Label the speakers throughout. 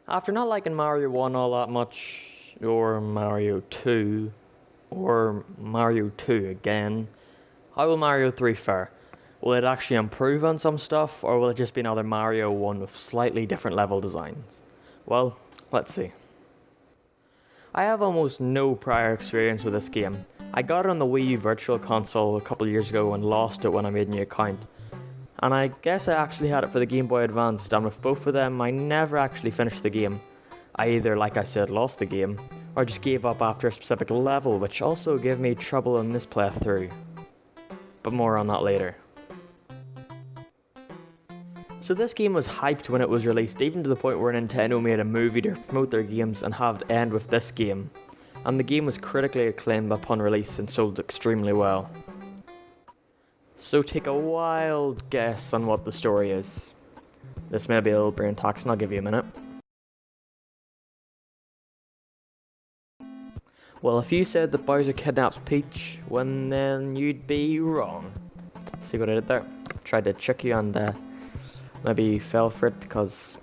Speaker 1: After not liking Mario 1 all that much, or Mario 2, or Mario 2 again, how will Mario 3 fare? Will it actually improve on some stuff, or will it just be another Mario 1 with slightly different level designs? Well, let's see. I have almost no prior experience with this game. I got it on the Wii U Virtual Console a couple years ago and lost it when I made a new account. And I guess I actually had it for the Game Boy Advance, and with both of them I never actually finished the game. I either, like I said, lost the game, or just gave up after a specific level, which also gave me trouble in this playthrough. But more on that later. So this game was hyped when it was released, even to the point where Nintendo made a movie to promote their games and have it end with this game. And the game was critically acclaimed upon release and sold extremely well. So take a wild guess on what the story is. This may be a little brain taxing, I'll give you a minute. Well, if you said that Bowser kidnaps Peach, well then you'd be wrong. See what I did there? Tried to trick you and maybe you fell for it because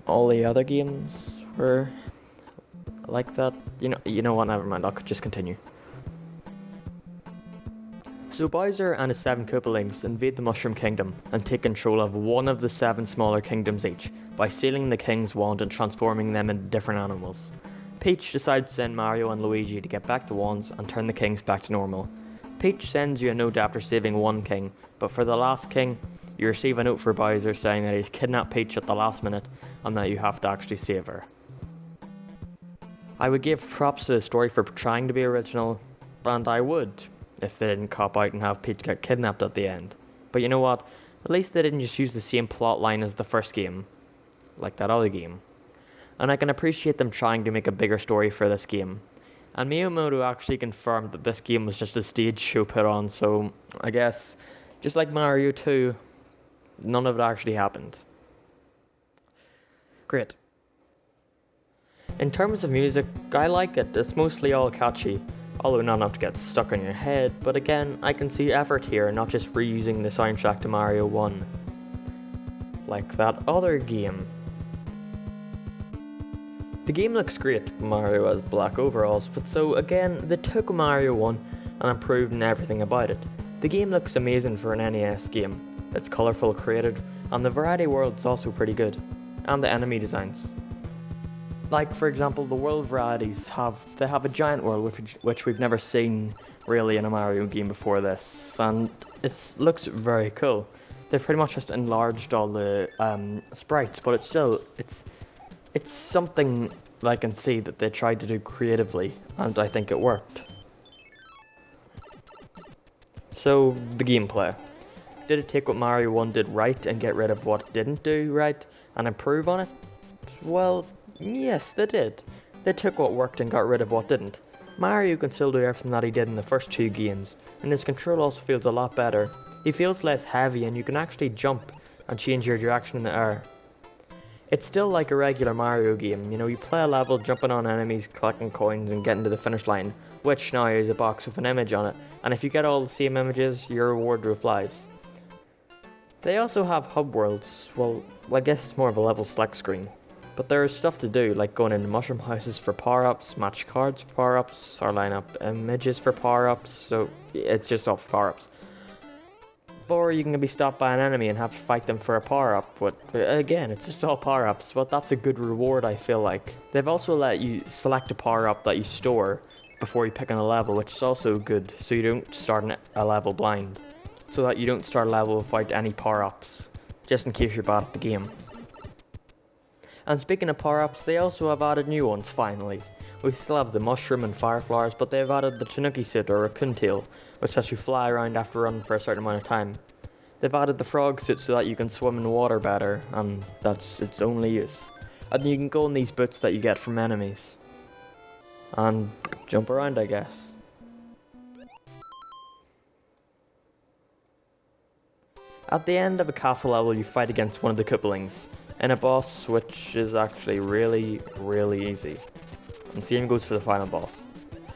Speaker 1: all the other games were like that. You know what, never mind, I'll just continue. So Bowser and his 7 Koopalings invade the Mushroom Kingdom and take control of one of the 7 smaller kingdoms each by stealing the King's wand and transforming them into different animals. Peach decides to send Mario and Luigi to get back the wands and turn the kings back to normal. Peach sends you a note after saving one king, but for the last king, you receive a note for Bowser saying that he's kidnapped Peach at the last minute and that you have to actually save her. I would give props to the story for trying to be original, and I would, if they didn't cop out and have Peach get kidnapped at the end. But you know what? At least they didn't just use the same plot line as the first game, like that other game. And I can appreciate them trying to make a bigger story for this game. And Miyamoto actually confirmed that this game was just a stage show put on, so I guess, just like Mario 2, none of it actually happened. Great. In terms of music, I like it. It's mostly all catchy, although not enough to get stuck in your head, but again, I can see effort here, not just reusing the soundtrack to Mario 1. Like that other game. The game looks great, Mario has black overalls, but so again, they took Mario 1 and improved in everything about it. The game looks amazing for an NES game. It's colourful, creative, and the variety world's also pretty good. And the enemy designs. Like, for example, the world varieties have a giant world which we've never seen really in a Mario game before this, and it looks very cool. They've pretty much just enlarged all the sprites, but it's something that I can see that they tried to do creatively, and I think it worked. So, the gameplay. Did it take what Mario 1 did right and get rid of what it didn't do right and improve on it? Well, yes, they did. They took what worked and got rid of what didn't. Mario can still do everything that he did in the first 2 games, and his control also feels a lot better. He feels less heavy and you can actually jump and change your direction in the air. It's still like a regular Mario game, you play a level jumping on enemies, collecting coins and getting to the finish line, which now is a box with an image on it, and if you get all the same images, you're rewarded with lives. They also have hub worlds. Well, I guess it's more of a level select screen. But there is stuff to do, like going into mushroom houses for power-ups, match cards for power-ups, or line up images for power-ups, so it's just all for power-ups. Or you can be stopped by an enemy and have to fight them for a power-up, but again, it's just all power-ups, but that's a good reward, I feel like. They've also let you select a power-up that you store before you pick on a level, which is also good, so you don't start a level blind. So that you don't start a level without any power-ups, just in case you're bad at the game. And speaking of power-ups, they also have added new ones, finally. We still have the mushroom and fire flowers, but they've added the Tanuki suit or raccoon tail, which lets you fly around after running for a certain amount of time. They've added the frog suit so that you can swim in water better, and that's its only use. And you can go in these boots that you get from enemies. And jump around, I guess. At the end of a castle level, you fight against one of the Koopalings, in a boss which is actually really, really easy. And same goes for the final boss.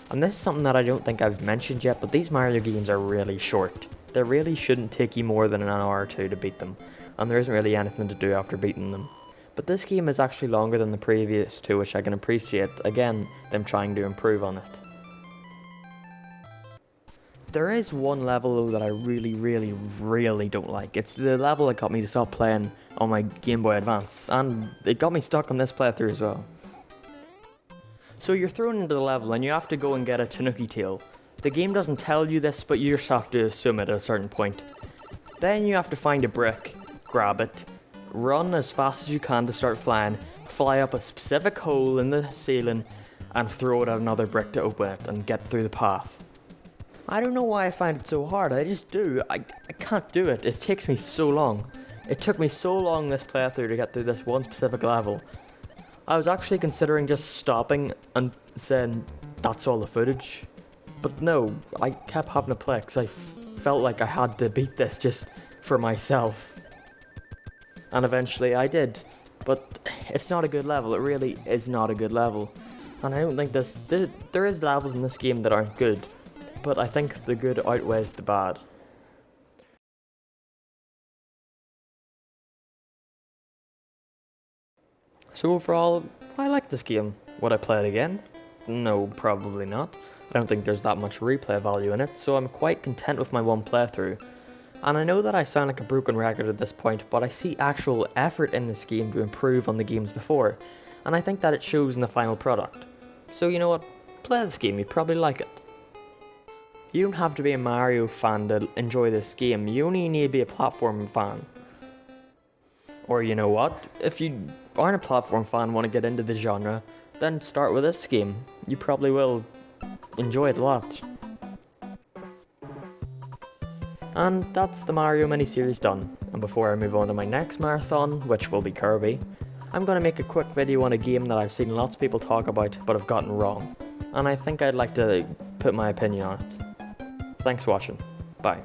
Speaker 1: And this is something that I don't think I've mentioned yet, but these Mario games are really short. They really shouldn't take you more than an hour or two to beat them, and there isn't really anything to do after beating them. But this game is actually longer than the previous two, which I can appreciate, again, them trying to improve on it. There is one level though that I really don't like. It's the level that got me to stop playing on my Game Boy Advance, and it got me stuck on this playthrough as well. So you're thrown into the level and you have to go and get a Tanuki tail. The game doesn't tell you this, but you just have to assume it at a certain point. Then you have to find a brick, grab it, run as fast as you can to start flying, fly up a specific hole in the ceiling, and throw it at another brick to open it and get through the path. I don't know why I find it so hard, I just do. I can't do it, it takes me so long. It took me so long this playthrough to get through this one specific level. I was actually considering just stopping and saying, that's all the footage. But no, I kept having to play because I felt like I had to beat this just for myself. And eventually I did. But it's not a good level, it really is not a good level. And I don't think there is levels in this game that aren't good. But I think the good outweighs the bad. So overall, I like this game. Would I play it again? No, probably not. I don't think there's that much replay value in it, so I'm quite content with my one playthrough. And I know that I sound like a broken record at this point, but I see actual effort in this game to improve on the games before, and I think that it shows in the final product. So you know what? Play this game, you'd probably like it. You don't have to be a Mario fan to enjoy this game, you only need to be a platform fan. Or you know what, if you aren't a platform fan and want to get into the genre, then start with this game. You probably will enjoy it a lot. And that's the Mario miniseries done, and before I move on to my next marathon, which will be Kirby, I'm going to make a quick video on a game that I've seen lots of people talk about but have gotten wrong, and I think I'd like to put my opinion on it. Thanks for watching. Bye.